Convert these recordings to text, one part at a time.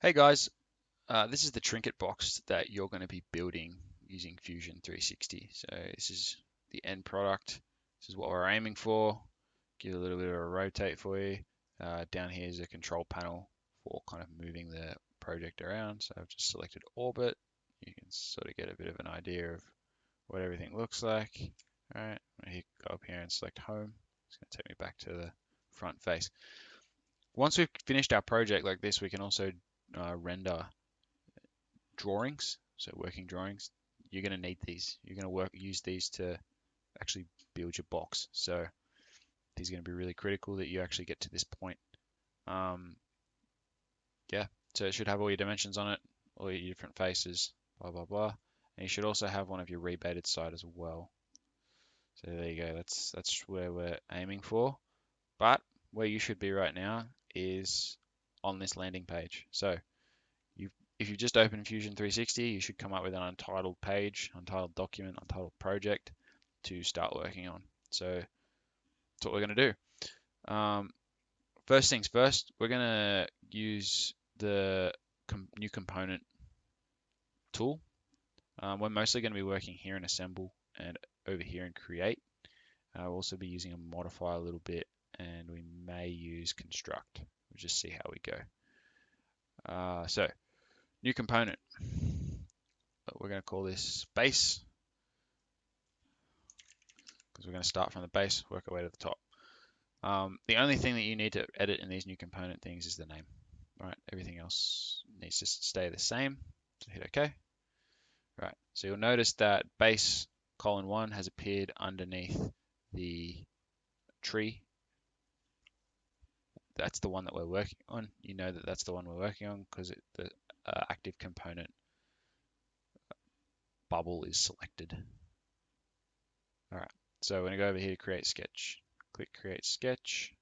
Hey guys, this is the Trinket box that you're going to be building using Fusion 360. So this is the end product. This is what we're aiming for. Give it a little bit of a rotate for you. Down here is a control panel for kind of moving the project around. So I've just selected orbit. You can sort of get a bit of an idea of what everything looks like. All right, I'm going to go up here and select home. It's going to take me back to the front face. Once we've finished our project like this, we can also render drawings, so working drawings. You're going to need these. You're going to use these to actually build your box. So these are going to be really critical that you actually get to this point. Um, yeah, so it should have all your dimensions on it, all your different faces, blah, blah, blah. And you should also have one of your rebated side as well. So there you go. That's where we're aiming for. But where you should be right now is on this landing page. So if you just open Fusion 360, you should come up with an untitled page, untitled document, untitled project to start working on. So that's what we're going to do. First things first, we're going to use the new component tool. We're mostly going to be working here in Assemble and over here in Create. We'll also be using a modify a little bit, and we may use construct. We'll just see how we go. So new component. We're going to call this base because we're going to start from the base, work our way to the top. The only thing that you need to edit in these new component things is the name. Right, everything else needs to stay the same. So hit OK. Right, so you'll notice that base :1 has appeared underneath the tree. That's the one that we're working on. You know that that's the one we're working on because the active component bubble is selected. All right, so we're going to go over here to create sketch. Click create sketch.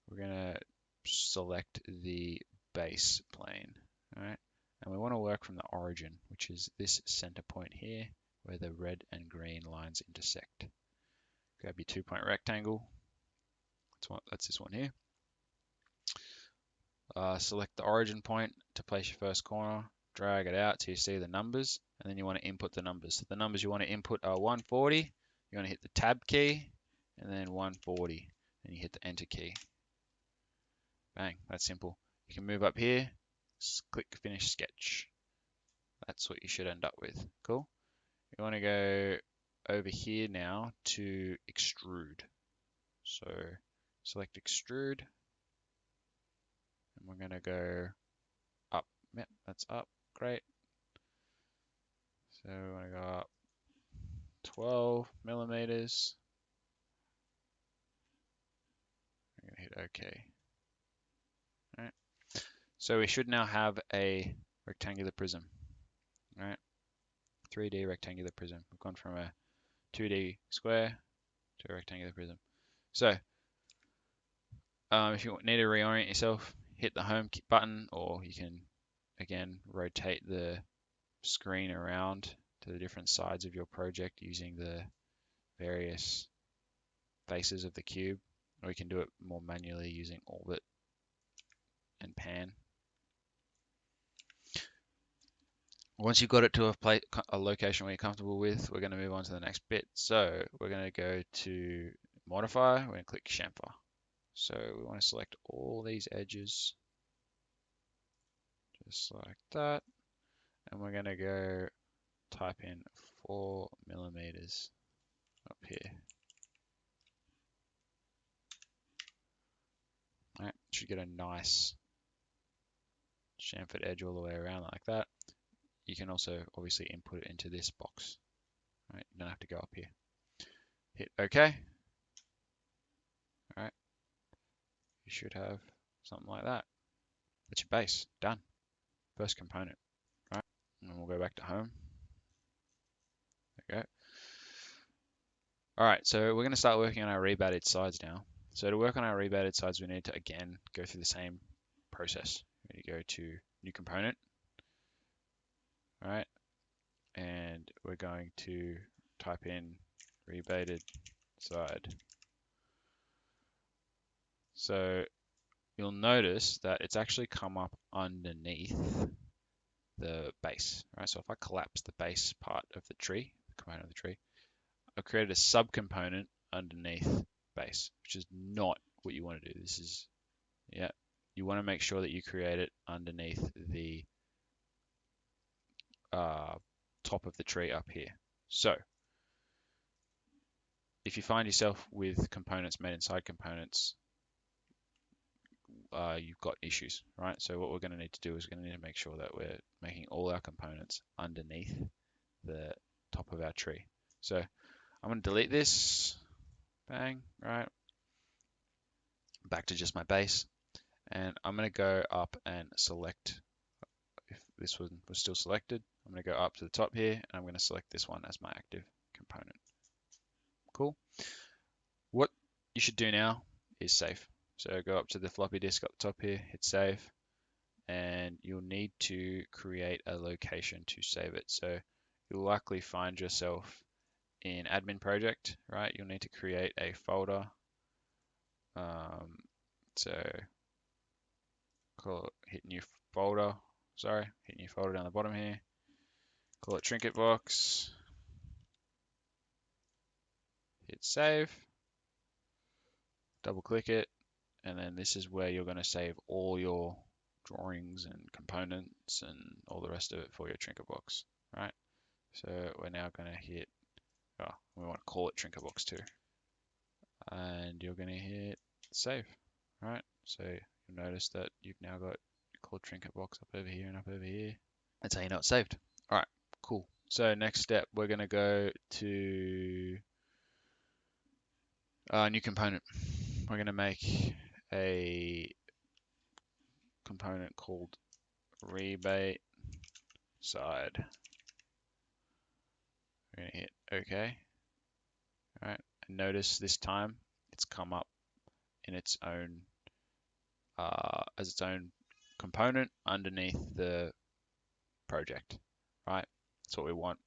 We're going to select the base plane. All right, and we want to work from the origin, which is this center point here where the red and green lines intersect. Grab your 2-point rectangle. That's this one here. Select the origin point to place your first corner. Drag it out till you see the numbers, and then you want to input the numbers. So the numbers you want to input are 140. You want to hit the tab key, and then 140, and you hit the enter key. Bang, that's simple. You can move up here, click finish sketch. That's what you should end up with. Cool. You want to go over here now to extrude. So select extrude, and we're going to go up. Yep, that's up. Great. So we want to go up 12 millimeters. I'm going to hit OK. All right. So we should now have a rectangular prism. All right. 3D rectangular prism. We've gone from a 2D square to a rectangular prism. So if you need to reorient yourself, hit the home button, or you can again rotate the screen around to the different sides of your project using the various faces of the cube, or you can do it more manually using orbit and pan. Once you've got it to a location where you're comfortable with, we're going to move on to the next bit. So we're going to go to modify, we're going to click chamfer. So we want to select all these edges, just like that. And we're going to go type in 4 millimeters up here. All right, should get a nice chamfered edge all the way around like that. You can also obviously input it into this box. All right, you don't have to go up here. Hit OK. All right, you should have something like that. That's your base, done. First component. All right, and we'll go back to home. There we go. All right, so we're going to start working on our rebated sides now. So to work on our rebated sides, we need to again go through the same process. We need to go to new component. All right, and we're going to type in rebated side. So you'll notice that it's actually come up underneath the base, right? So if I collapse the base part of the tree, the component of the tree, I've created a subcomponent underneath base, which is not what you want to do. This is, yeah, you want to make sure that you create it underneath the top of the tree up here. So if you find yourself with components made inside components, you've got issues, right? So what we're going to need to do is we're going to need to make sure that we're making all our components underneath the top of our tree. So I'm going to delete this, bang, right? Back to just my base. And I'm going to go up and select, if this one was still selected, I'm going to go up to the top here and I'm going to select this one as my active component. Cool. What you should do now is save. So go up to the floppy disk up the top here, hit save, and you'll need to create a location to save it. So you'll likely find yourself in admin project, right? You'll need to create a folder. So call it hit new folder. Sorry, hit new folder down the bottom here. Call it Trinket box. Hit save. Double click it, and then this is where you're going to save all your drawings and components and all the rest of it for your Trinket box, right? So we're now going to hit, oh, we want to call it Trinket box 2, and you're going to hit save, right? So you'll notice that you've now got called Trinket box up over here and up over here. That's how you know it's saved. All right, cool. So next step, we're going to go to a new component. We're going to make a component called rebate side. We're going to hit OK. All right, and notice this time it's come up in its own as its own component underneath the project, right? That's what we want.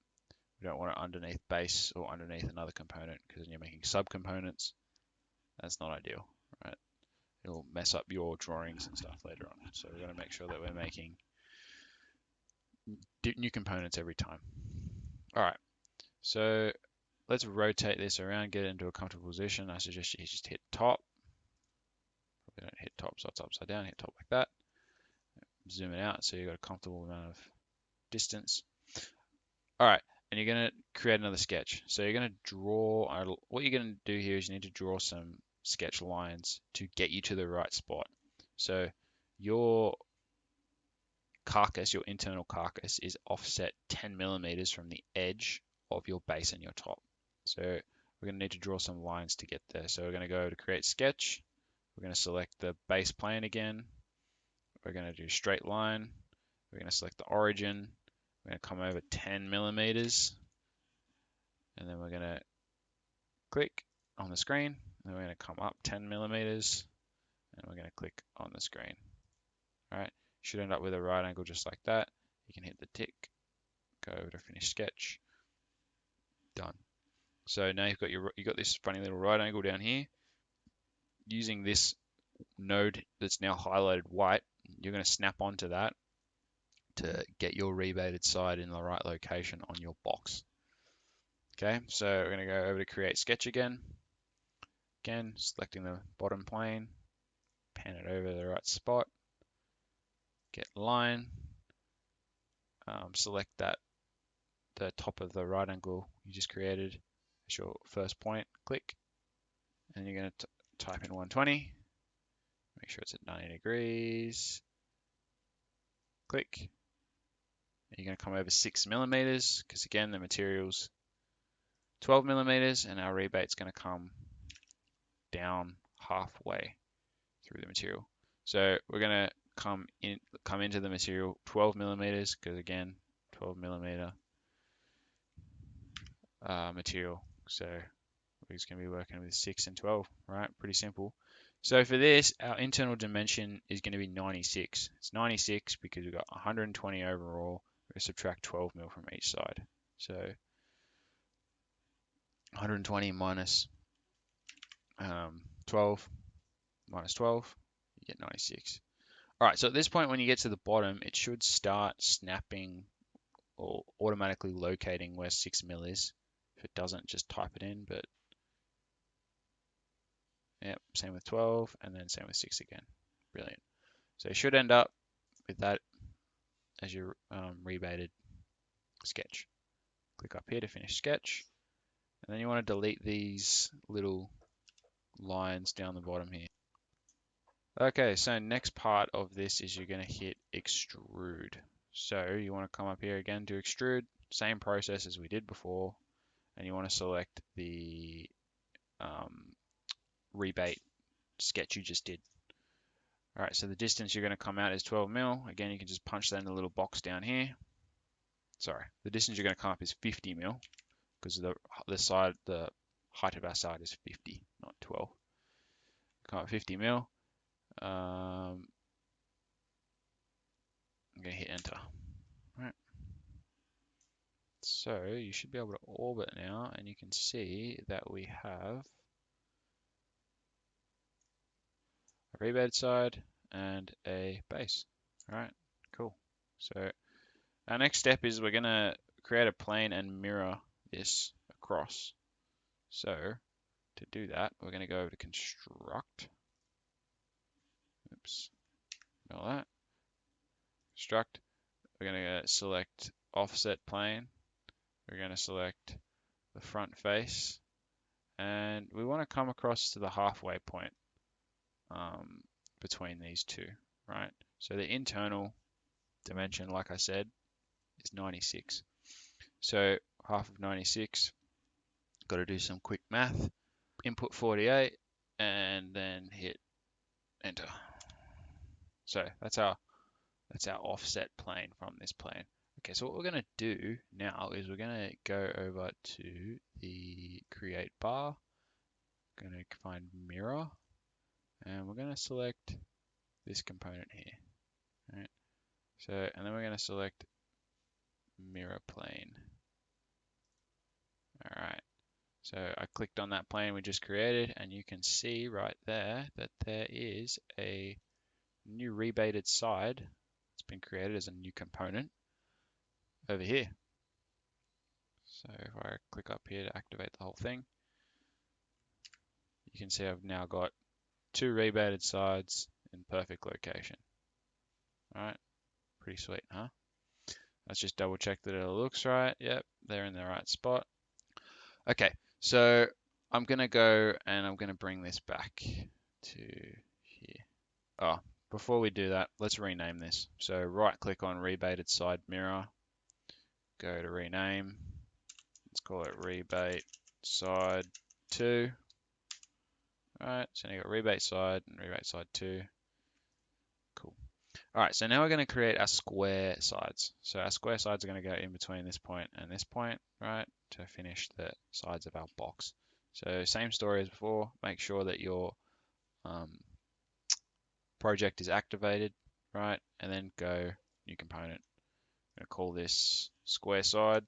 We don't want it underneath base or underneath another component, because when you're making subcomponents, that's not ideal, right? It'll mess up your drawings and stuff later on. So we're going to make sure that we're making new components every time. All right, so let's rotate this around, get it into a comfortable position. I suggest you just hit top. Probably don't hit top, so it's upside down. Hit top like that. Zoom it out so you've got a comfortable amount of distance. All right, and you're going to create another sketch. So you're going to draw, what you're going to do here is you need to draw some sketch lines to get you to the right spot. So your carcass, your internal carcass, is offset 10 millimeters from the edge of your base and your top. So we're going to need to draw some lines to get there. So we're going to go to create sketch. We're going to select the base plane again. We're going to do straight line. We're going to select the origin. We're going to come over 10 millimeters. And then we're going to click on the screen. And then we're going to come up 10 millimeters. And we're going to click on the screen. All right. Should end up with a right angle just like that. You can hit the tick. Go over to finish sketch. Done. So now you've got this funny little right angle down here. Using this node that's now highlighted white, you're going to snap onto that to get your rebated side in the right location on your box. Okay, so we're going to go over to create sketch again. Again, selecting the bottom plane, pan it over to the right spot, get line, select the top of the right angle you just created as your first point, click, and you're going to type in 120, make sure it's at 90 degrees, click, and you're going to come over 6 millimeters, because again, the material's 12 millimeters, and our rebate's going to come down halfway through the material. So we're going to come into the material 12 millimeters, because again, 12 millimeter material. So we're just going to be working with 6 and 12, right? Pretty simple. So for this, our internal dimension is going to be 96. It's 96 because we've got 120 overall. We're going to subtract 12 mil from each side. So 120 minus 12 minus 12, you get 96. All right, so at this point, when you get to the bottom, it should start snapping or automatically locating where 6 mil is. If it doesn't, just type it in, but yep, same with 12, and then same with 6 again. Brilliant. So you should end up with that as your rebated sketch. Click up here to finish sketch, and then you want to delete these little lines down the bottom here. Okay, so next part of this is you're going to hit extrude. So you want to come up here again to extrude, same process as we did before, and you want to select the rebate sketch you just did. All right, so the distance you're going to come out is 12 mil. Again, you can just punch that in the little box down here. Sorry, the distance you're going to come up is 50 mil because the height of our side is 50, not 12. Come up 50 mil. I'm going to hit enter. All right. So you should be able to orbit now, and you can see that we have a rebate side and a base. All right, cool. So our next step is we're going to create a plane and mirror this across. So to do that, we're going to go over to construct. Oops, all that. Construct. We're going to select offset plane. We're going to select the front face, and we want to come across to the halfway point between these two, right? So the internal dimension, like I said, is 96. So half of 96, got to do some quick math. Input 48 and then hit enter. So that's our offset plane from this plane. Okay, so what we're going to do now is we're going to go over to the create bar, going to find mirror, and we're going to select this component here. All right. So, and then we're going to select mirror plane. All right. So I clicked on that plane we just created, and you can see right there that there is a new rebated side. It's been created as a new component over here. So if I click up here to activate the whole thing, you can see I've now got 2 rebated sides in perfect location. All right, pretty sweet, huh? Let's just double check that it looks right. Yep, they're in the right spot. Okay, so I'm gonna go and I'm gonna bring this back to here. Oh, before we do that, let's rename this. So right click on rebated side mirror, go to rename. Let's call it rebate side 2. All right, so now you got rebate side and rebate side 2. Cool. All right, so now we're going to create our square sides. So our square sides are going to go in between this point and this point, right, to finish the sides of our box. So same story as before, make sure that your project is activated, right, and then go new component. I'm going to call this square side.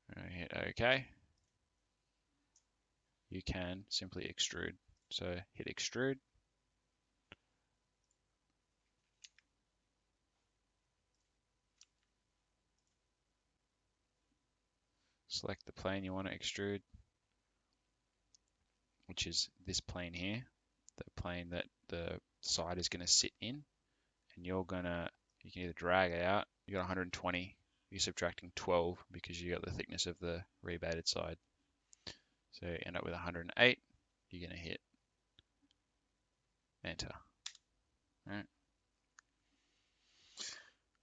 I'm going to hit OK. You can simply extrude. So hit extrude. Select the plane you want to extrude, which is this plane here, the plane that the side is going to sit in, and you can either drag it out. You got 120, you're subtracting 12 because you got the thickness of the rebated side. So you end up with 108, you're going to hit enter. All right.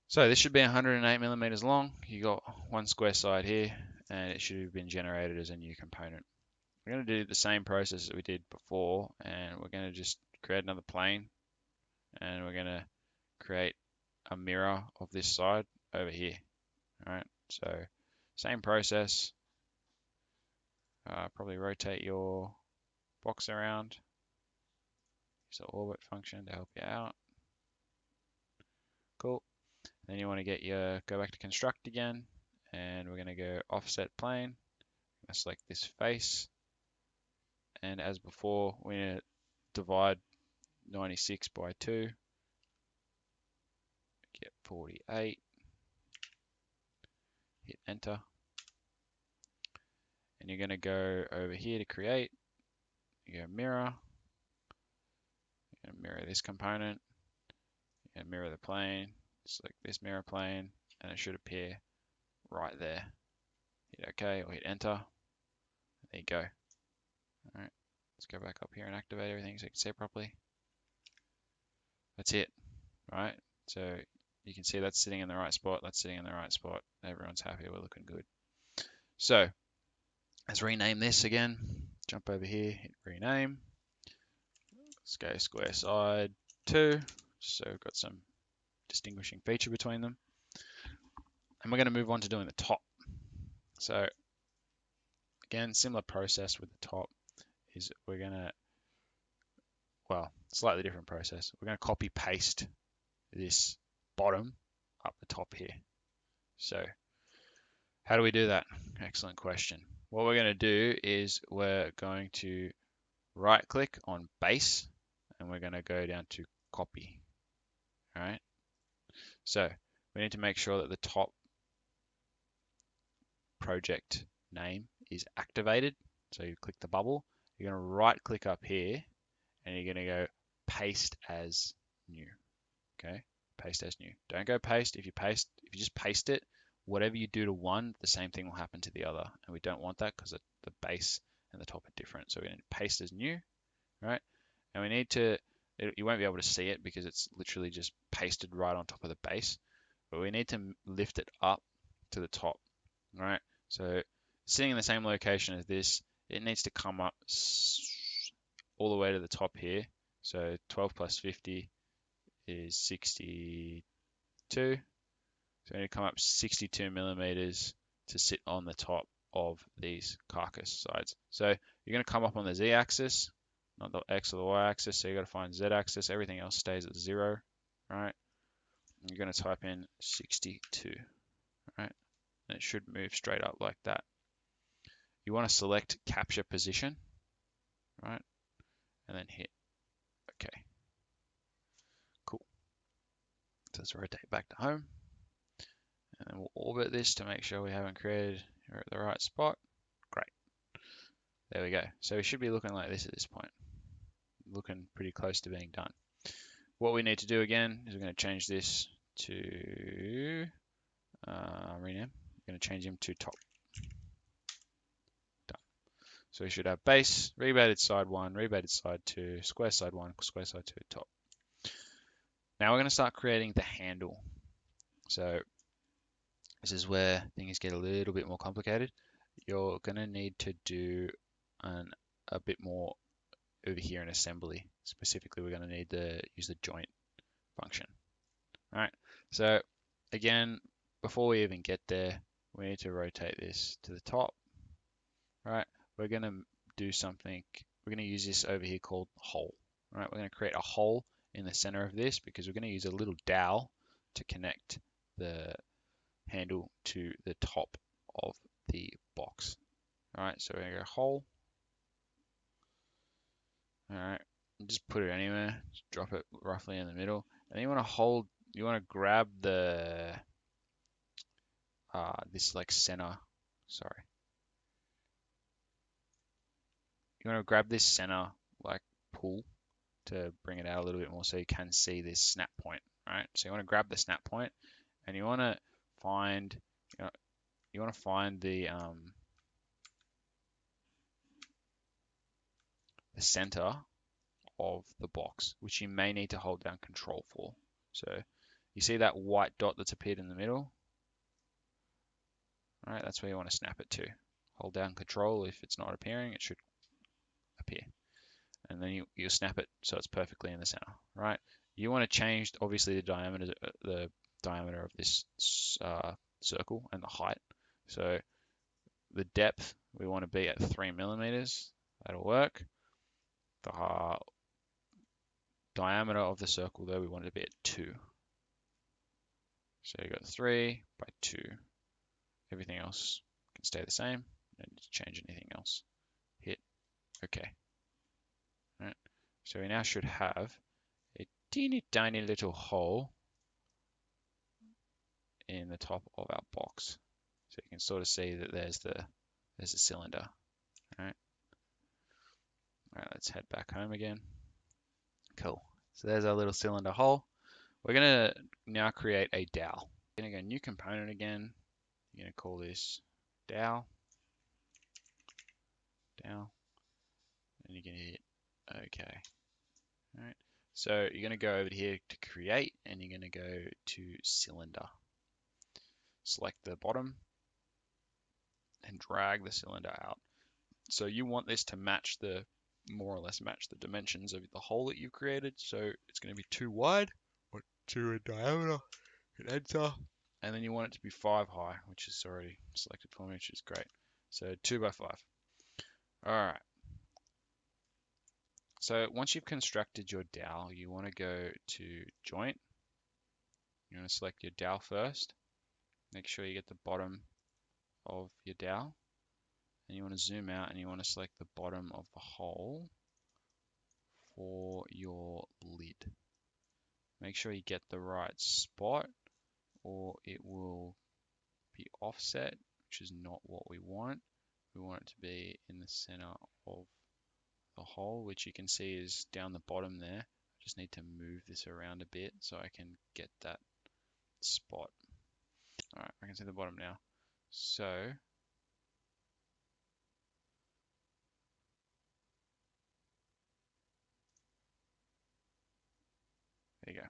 So this should be 108 millimeters long. You got one square side here, and it should have been generated as a new component. We're going to do the same process that we did before, and we're going to just create another plane, and we're going to create a mirror of this side over here. All right, so same process. Probably rotate your box around. Use the orbit function to help you out. Cool. Then you want to go back to construct again, and we're going to go offset plane. I'm going to select this face, And as before, we're going to divide 96 by 2, get 48, hit enter. And you're going to go over here to create, you go mirror, you're going to mirror this component, and mirror the plane, select this mirror plane, and it should appear right there. Hit OK or hit enter. There you go. All right, let's go back up here and activate everything so you can see it properly. That's it, right? So you can see that's sitting in the right spot, that's sitting in the right spot. Everyone's happy, we're looking good. So let's rename this again. Jump over here, hit rename. Let's go square side 2, so we've got some distinguishing feature between them. And we're going to move on to doing the top. So again, similar process with the top is we're going to, well, slightly different process. We're going to copy paste this bottom up the top here. So how do we do that? Excellent question. What we're going to do is we're going to right click on base and we're going to go down to copy. All right. So we need to make sure that the top project name is activated. So you click the bubble, you're going to right click up here and you're going to go paste as new. Okay, paste as new. Don't go paste. If you just paste it, whatever you do to one, the same thing will happen to the other. And we don't want that because the base and the top are different. So we're going to paste as new, right? And we need to, you won't be able to see it because it's literally just pasted right on top of the base. But we need to lift it up to the top, right? So sitting in the same location as this, it needs to come up all the way to the top here. So 12 plus 50 is 62. So we need to come up 62 millimeters to sit on the top of these carcass sides. So you're going to come up on the Z-axis, not the X or the Y-axis. So you got to find Z-axis. Everything else stays at 0, right? And you're going to type in 62, right? And it should move straight up like that. You want to select capture position, right? And then hit OK. Cool. So let's rotate back to home. And then we'll orbit this to make sure we haven't created, we're at the right spot. Great. There we go. So we should be looking like this at this point. Looking pretty close to being done. What we need to do again is we're going to change this to rename. We're going to change him to top. Done. So we should have base, rebated side 1, rebated side 2, square side 1, square side 2, top. Now we're going to start creating the handle. So this is where things get a little bit more complicated. You're going to need to do a bit more over here in assembly. Specifically, we're going to need to use the joint function. All right. So again, before we even get there, we need to rotate this to the top. All right. We're going to do something. We're going to use this over here called hole. All right. We're going to create a hole in the center of this because we're going to use a little dowel to connect the handle to the top of the box. All right. So we're going to go hole. All right. Just put it anywhere. Just drop it roughly in the middle. And you want to hold. You want to grab the this like center. Sorry. You want to grab this center like pull to bring it out a little bit more so you can see this snap point, right? So you want to grab the snap point and you want to find the center of the box, which you may need to hold down control for. So you see that white dot that's appeared in the middle? All right, that's where you want to snap it to. Hold down control. If it's not appearing, it should appear. And then you snap it so it's perfectly in the center, right? You want to change, obviously, the diameter of this circle and the height. So the depth, we want to be at 3 millimeters. That'll work. The diameter of the circle, though, we want it to be at 2. So you got 3 by 2. Everything else can stay the same. Don't need to change anything else. Hit OK. So we now should have a teeny tiny little hole in the top of our box. So you can sort of see that there's the cylinder. All right. All right, let's head back home again. Cool. So there's our little cylinder hole. We're gonna now create a dowel. We're gonna go new component again. You're gonna call this dowel, and you're gonna hit OK. All right. So you're gonna go over here to create, and you're gonna go to cylinder. Select the bottom and drag the cylinder out. So you want this to match more or less match the dimensions of the hole that you've created. So it's going to be 2 wide or 2 in diameter. Hit enter. And then you want it to be 5 high, which is already selected for me, which is great. So 2 by 5. All right. So once you've constructed your dowel, you want to go to joint. You want to select your dowel first. Make sure you get the bottom of your dowel. And you want to zoom out and you want to select the bottom of the hole for your lid. Make sure you get the right spot or it will be offset, which is not what we want. We want it to be in the center of the hole, which you can see is down the bottom there. I just need to move this around a bit so I can get that spot. All right, I can see the bottom now. So there you go.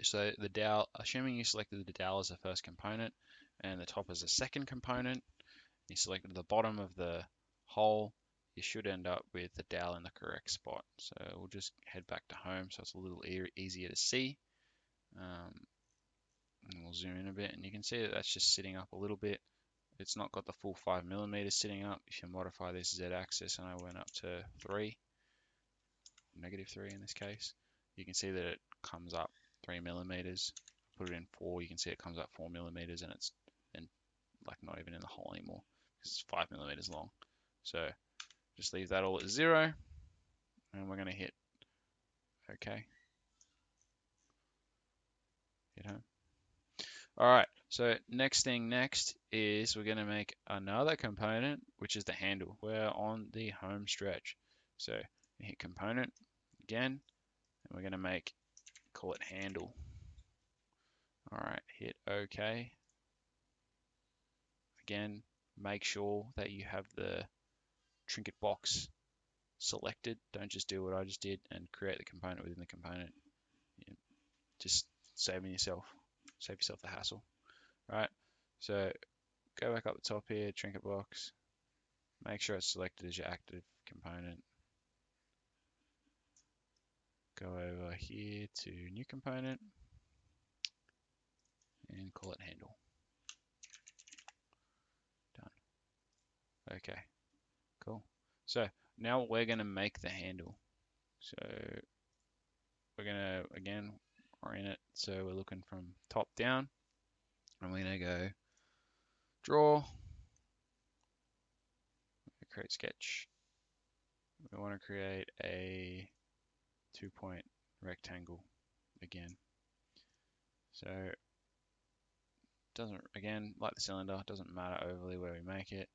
So the dowel, assuming you selected the dowel as the first component and the top as the second component, you selected the bottom of the hole, you should end up with the dowel in the correct spot. So we'll just head back to home so it's a little easier to see. And we'll zoom in a bit and you can see that that's just sitting up a little bit. It's not got the full 5 millimeters sitting up. If you modify this Z-axis and I went up to 3, -3 in this case, you can see that it comes up 3 millimeters. Put it in 4, you can see it comes up 4 millimeters and it's then like not even in the hole anymore because it's 5 millimeters long. So just leave that all at 0 and we're going to hit OK. Hit home. All right, so next is we're going to make another component, which is the handle. We're on the home stretch. So hit component again, and we're going to call it handle. All right, hit OK. Again, make sure that you have the Trinket box selected. Don't just do what I just did and create the component within the component. Just save yourself the hassle. Right, so go back up the top here, Trinket box. Make sure it's selected as your active component. Go over here to new component and call it handle. Done. Okay, cool. So now we're going to make the handle. So we're going to, again, orient it so we're looking from top down. And we're going to go draw, create sketch. We want to create a 2-point rectangle again. So doesn't, again, like the cylinder, doesn't matter overly where we make it.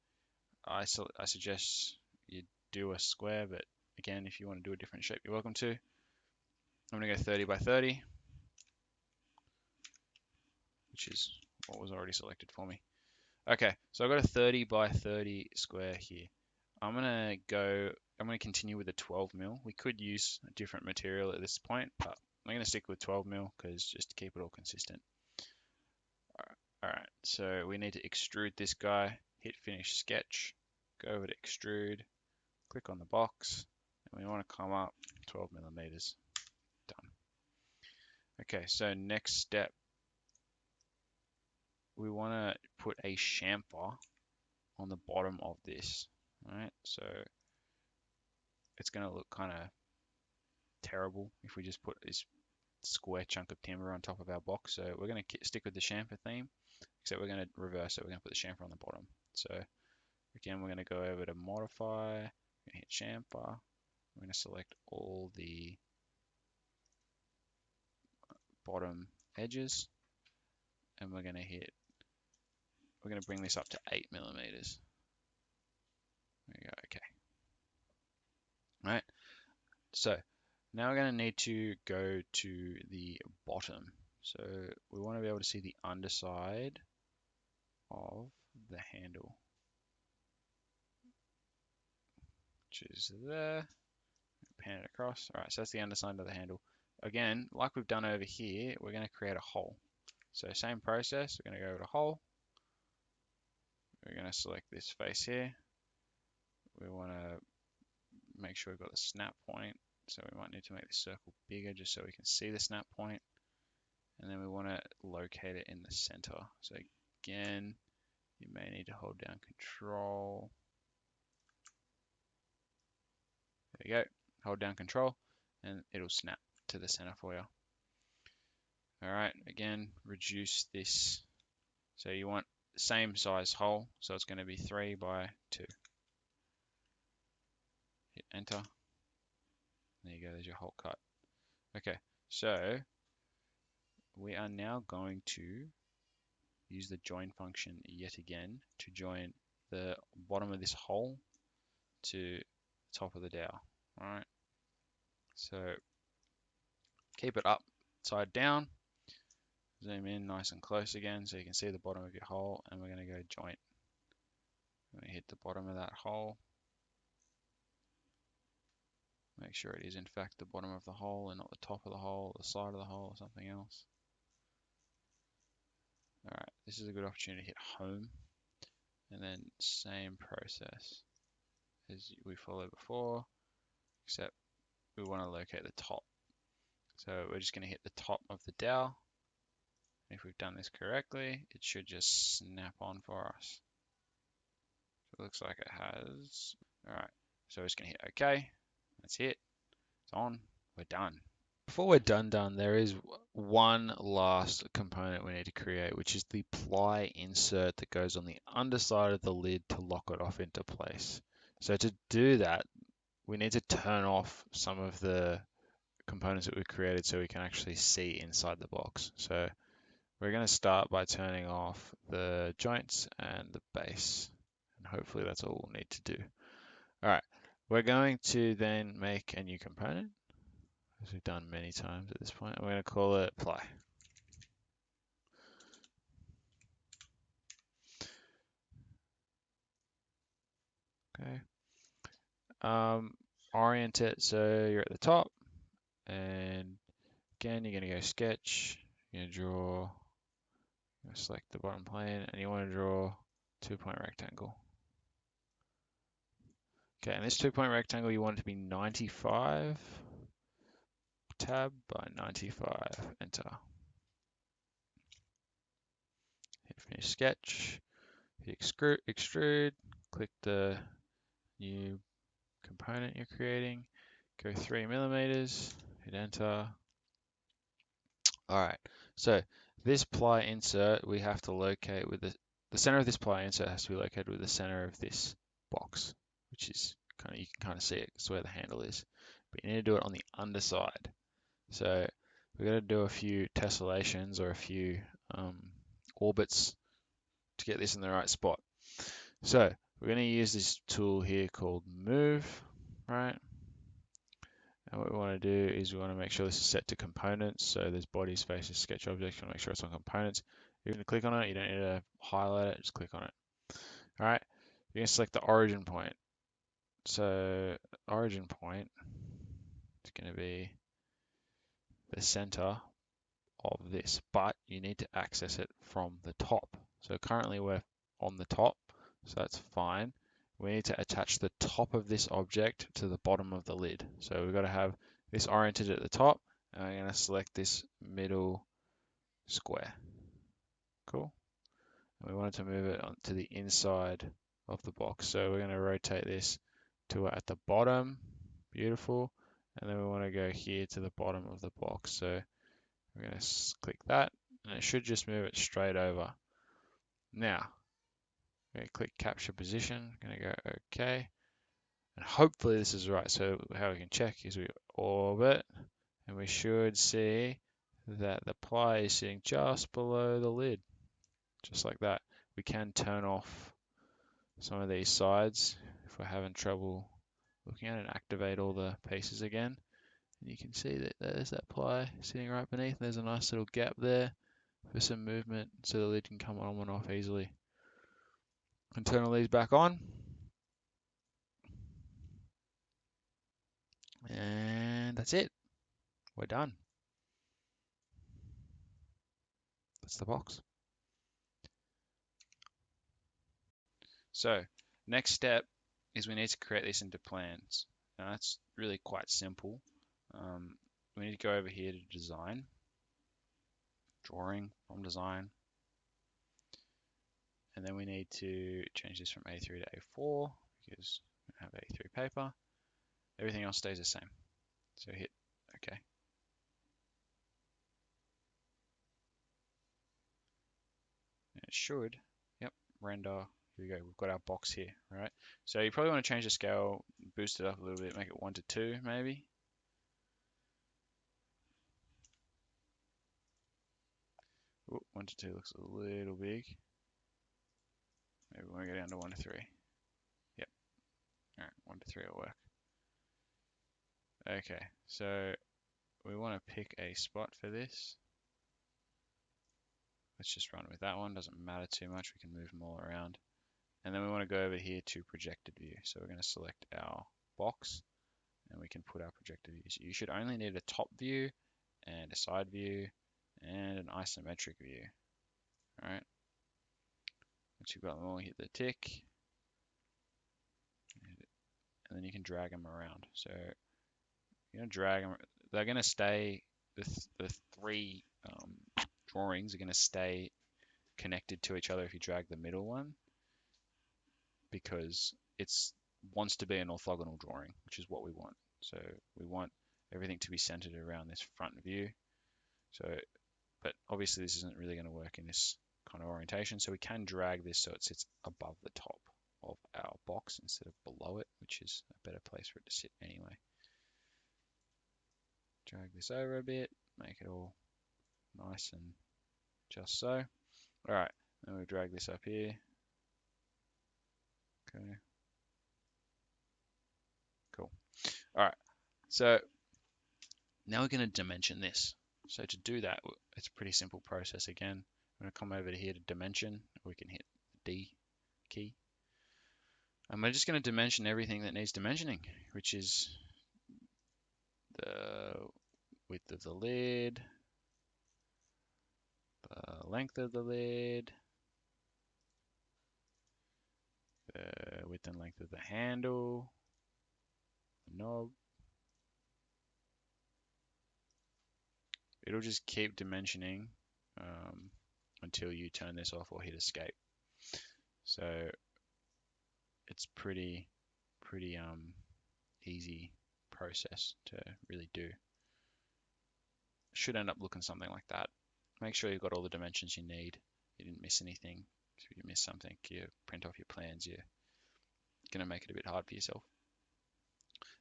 I suggest you do a square, but again, if you want to do a different shape, you're welcome to. I'm going to go 30 by 30, which is what was already selected for me. Okay, so I've got a 30 by 30 square here. I'm going to continue with a 12 mil. We could use a different material at this point, but I'm going to stick with 12 mil because just to keep it all consistent. All right, so we need to extrude this guy, hit finish sketch, go over to extrude, click on the box, and we want to come up 12 millimeters. Done. Okay, so next step, we want to put a chamfer on the bottom of this. All right, so it's going to look kind of terrible if we just put this square chunk of timber on top of our box. So we're going to stick with the chamfer theme, except we're going to reverse it. We're going to put the chamfer on the bottom. So again, we're going to go over to modify, hit chamfer. We're going to select all the bottom edges, and we're going to bring this up to 8 millimeters. There you go, okay. All right, so now we're going to need to go to the bottom. So we want to be able to see the underside of the handle, which is there. Pan it across. All right, so that's the underside of the handle. Again, like we've done over here, we're going to create a hole. So same process, we're going to go to hole. We're going to select this face here. We want to make sure we've got the snap point. So we might need to make the circle bigger just so we can see the snap point. And then we want to locate it in the center. So again, you may need to hold down Control. There you go. Hold down Control, and it'll snap to the center for you. All right, again, reduce this. So you want the same size hole, so it's going to be 3 by 2. Hit enter. There you go, there's your hole cut. Okay, so we are now going to use the join function yet again to join the bottom of this hole to the top of the dowel. All right, so keep it upside down. Zoom in nice and close again so you can see the bottom of your hole, and we're going to go joint. I'm going to hit the bottom of that hole. Make sure it is in fact the bottom of the hole and not the top of the hole, the side of the hole, or something else. Alright, this is a good opportunity to hit home, and then same process as we followed before, except we want to locate the top. So we're just going to hit the top of the dowel. If we've done this correctly, it should just snap on for us. So it looks like it has. Alright, so we're just going to hit OK. That's it. It's on. We're done. Before we're done, there is one last component we need to create, which is the ply insert that goes on the underside of the lid to lock it off into place. So to do that, we need to turn off some of the components that we've created so we can actually see inside the box. So we're going to start by turning off the joints and the base, and hopefully that's all we'll need to do. All right, we're going to then make a new component, as we've done many times at this point. I'm going to call it ply. Okay. Orient it so you're at the top, and again you're going to go sketch. You're going to draw. Select the bottom plane, and you want to draw 2-point rectangle. Okay, and this 2-point rectangle you want it to be 95. Tab by 95. Enter. Hit finish sketch. Hit extrude. Click the new component you're creating. Go 3 millimeters. Hit enter. All right. So this ply insert we have to locate with the center of this ply insert has to be located with the center of this box, which is you can kind of see it. It's where the handle is. But you need to do it on the underside. So we're going to do a few tessellations or a few orbits to get this in the right spot. So we're going to use this tool here called move, right? And what we want to do is we want to make sure this is set to components. So there's bodies, faces, sketch objects. You want to make sure it's on components. You're going to click on it. You don't need to highlight it. Just click on it. All right. You're going to select the origin point. So origin point is going to be the center of this, but you need to access it from the top. So currently we're on the top, so that's fine. We need to attach the top of this object to the bottom of the lid. So we've got to have this oriented at the top, and I'm going to select this middle square. Cool. And we want to move it to the inside of the box. So we're going to rotate this to at the bottom. Beautiful. And then we want to go here to the bottom of the box. So we're going to click that, and it should just move it straight over. Now, I'm going to click capture position. I'm going to go OK. And hopefully this is right. So how we can check is we orbit, and we should see that the ply is sitting just below the lid, just like that. We can turn off some of these sides if we're having trouble looking at it, and activate all the pieces again. And you can see that there's that ply sitting right beneath. There's a nice little gap there for some movement so the lid can come on and off easily. And turn all these back on. And that's it. We're done. That's the box. So next step is we need to create this into plans. Now that's really quite simple. We need to go over here to design, drawing from design, and then we need to change this from A3 to A4 because we have A3 paper. Everything else stays the same. So hit OK. And it should, yep, render. Here we go. We've got our box here, right? So you probably want to change the scale, boost it up a little bit, make it 1 to 2 maybe. Ooh, 1 to 2 looks a little big. Maybe we want to go down to 1 to 3. Yep. All right, 1 to 3 will work. Okay, so we want to pick a spot for this. Let's just run with that one. Doesn't matter too much. We can move them all around. And then we want to go over here to projected view. So we're going to select our box and we can put our projected view. So you should only need a top view and a side view and an isometric view. All right. Once you've got them all, hit the tick. And then you can drag them around. So you're going to drag them. They're going to stay, the three drawings are going to stay connected to each other if you drag the middle one, because it wants to be an orthogonal drawing, which is what we want. So we want everything to be centered around this front view. So, but obviously this isn't really going to work in this kind of orientation. So we can drag this so it sits above the top of our box instead of below it, which is a better place for it to sit anyway. Drag this over a bit, make it all nice and just so. All right, then we drag this up here. Okay. Cool. All right, so now we're going to dimension this. So to do that, it's a pretty simple process again. I'm going to come over to here to dimension. We can hit the D key. And we're just going to dimension everything that needs dimensioning, which is the width of the lid, the length of the lid, the width and length of the handle, the knob. It'll just keep dimensioning until you turn this off or hit escape. So it's pretty easy process to really do. Should end up looking something like that. Make sure you've got all the dimensions you need. You didn't miss anything. If you miss something, you print off your plans, you're going to make it a bit hard for yourself.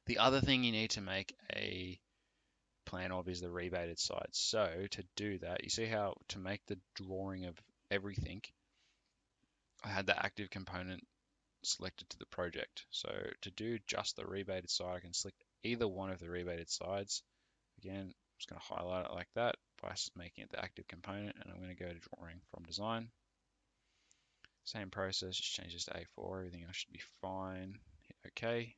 The other thing you need to make a plan of is the rebated sides. So to do that, you see how to make the drawing of everything, I had the active component selected to the project. So to do just the rebated side, I can select either one of the rebated sides. Again, I'm just going to highlight it like that by making it the active component, and I'm going to go to drawing from design. Same process, just change this to A4, everything else should be fine. Hit OK.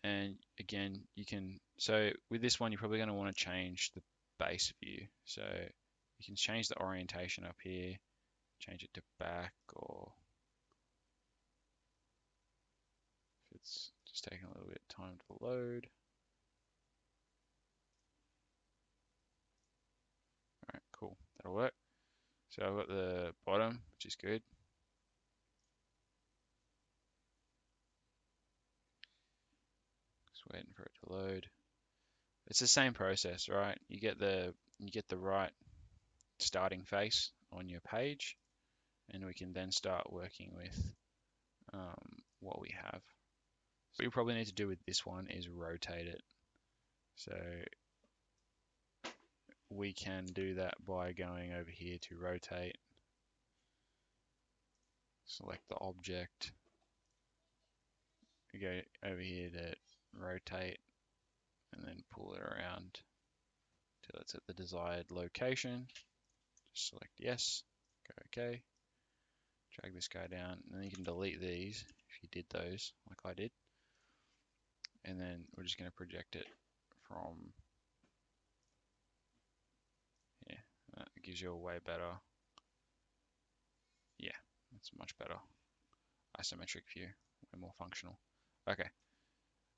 And again, you can, so with this one, you're probably going to want to change the base view. So you can change the orientation up here, change it to back, or if it's just taking a little bit of time to load. All right, cool, that'll work. So I've got the bottom, which is good. Just waiting for it to load. It's the same process, right? You get the right starting face on your page, and we can then start working with what we have. What you probably need to do with this one is rotate it. So we can do that by going over here to rotate, select the object, we go over here to rotate, and then pull it around till it's at the desired location. Just select yes, go OK, drag this guy down, and then you can delete these if you did those like I did. And then we're just going to project it from here. That gives you a way better, yeah, that's much better isometric view, way more functional. Okay,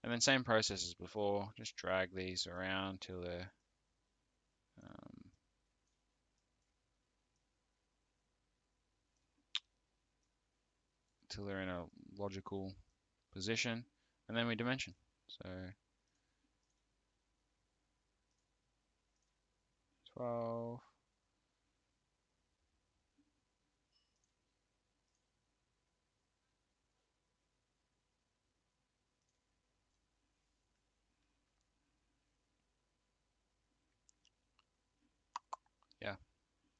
and then same process as before, just drag these around till they're in a logical position, and then we dimension. So 12, yeah,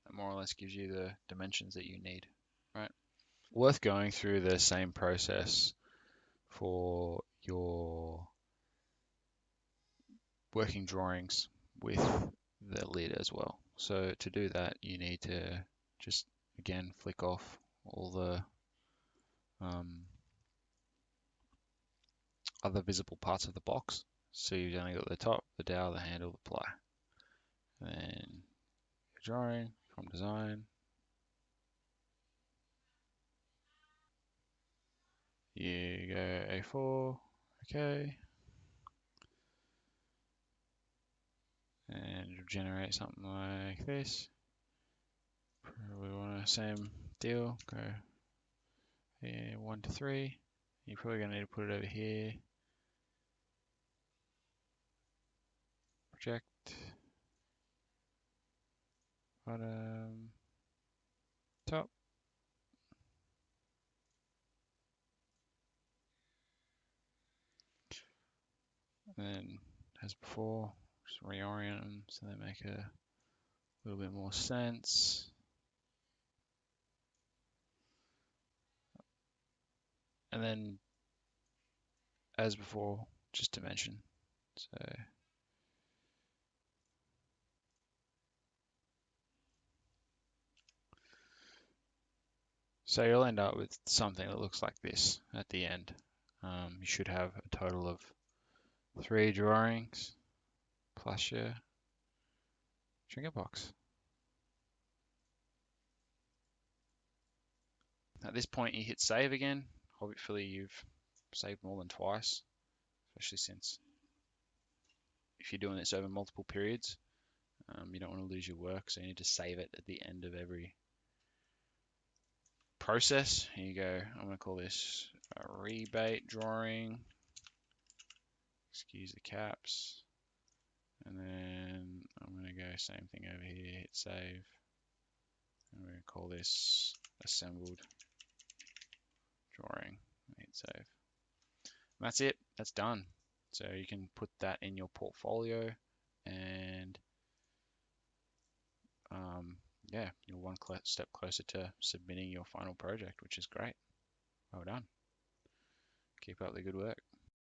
that more or less gives you the dimensions that you need, right? Worth going through the same process for your working drawings with the lid as well. So to do that, you need to just again flick off all the other visible parts of the box. So you've only got the top, the dowel, the handle, the ply. And then drawing from design. You go A4, okay. And generate something like this. Probably want the same deal, go here, 1 to 3. You're probably going to need to put it over here. Project, bottom, top. And then, as before, just reorient them so they make a little bit more sense. And then, as before, just dimension. So you'll end up with something that looks like this at the end. You should have a total of 3 drawings plus your trinket box. At this point, you hit save again. Hopefully you've saved more than twice, especially since if you're doing this over multiple periods, you don't want to lose your work, so you need to save it at the end of every process. Here you go. I'm going to call this a rebate drawing. Excuse the caps. And then I'm going to go same thing over here, hit save. And we're going to call this assembled drawing. Hit save. And that's it. That's done. So you can put that in your portfolio, and yeah, you're one step closer to submitting your final project, which is great. Well done. Keep up the good work.